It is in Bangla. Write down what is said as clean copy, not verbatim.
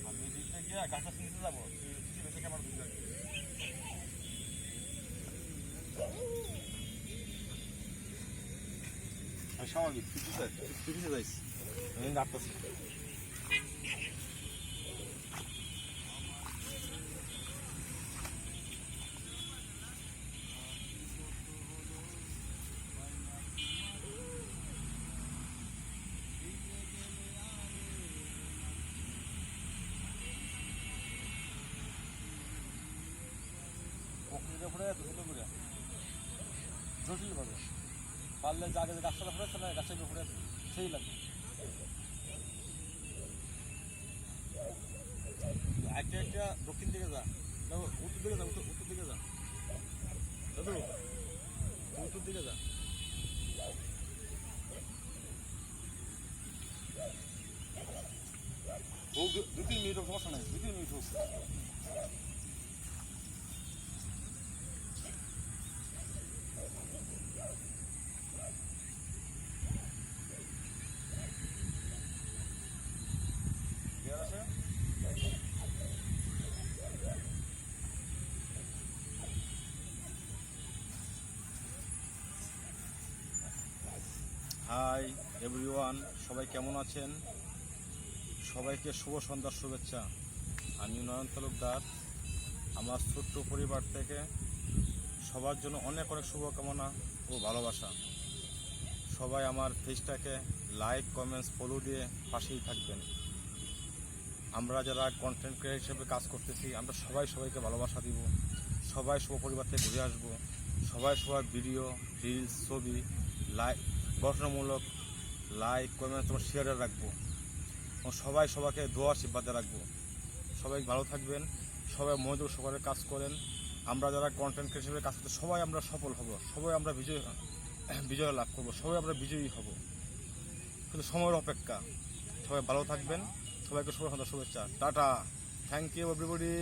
আমি দিতে গিয়ে গাছটা শুনতে যাবো আমার স্বাভাবিক পিছিয়ে যাইস আমি কাটতেছি। জটিলভাবে পারলে যে আগে যে গাছটা ফুটেছে না গাছটা ফুটে সেই লাগবে। একটা একটা দক্ষিণ দিকে যা, উত্তর দিকে যা, উত্তর দিকে যা দাদু, উত্তর দিকে যা। ও 2-3 মিনিট হোক, সমস্যা নাই, 2-3 মিনিট হোক। হাই এভরিওয়ান, সবাই কেমন আছেন? সবাইকে শুভ সন্ধ্যার শুভেচ্ছা। আমি নয়ন তালুকদার। আমার ছোট্ট পরিবার থেকে সবার জন্য অনেক অনেক শুভকামনা ও ভালোবাসা। সবাই আমার পেজটাকে লাইক, কমেন্টস, ফলো দিয়ে পাশেই থাকবেন। আমরা যারা কন্টেন্ট ক্রিয়েটর হিসেবে কাজ করতেছি, আমরা সবাইকে ভালোবাসা দিব। সবাই শুভ পরিবার থেকে ঘুরে আসবো। সবার ভিডিও, রিলস, ছবি গঠনমূলক লাইক, কমেন্ট তোমার শেয়ারে রাখবো। সবাইকে দোয়া আশীর্বাদে রাখবো। সবাই ভালো থাকবেন, সবাই মনোযোগ সহকারে কাজ করেন। আমরা যারা কন্টেন্ট ক্রিয়েটর হিসেবে কাজ করতে সবাই আমরা সফল হব, সবাই আমরা বিজয় লাভ করবো, সবাই আমরা বিজয়ী হব। কিন্তু সময়ের অপেক্ষা। সবাই ভালো থাকবেন, সবাইকে শুভ সন্ধ্যা শুভেচ্ছা। Tata, thank you everybody.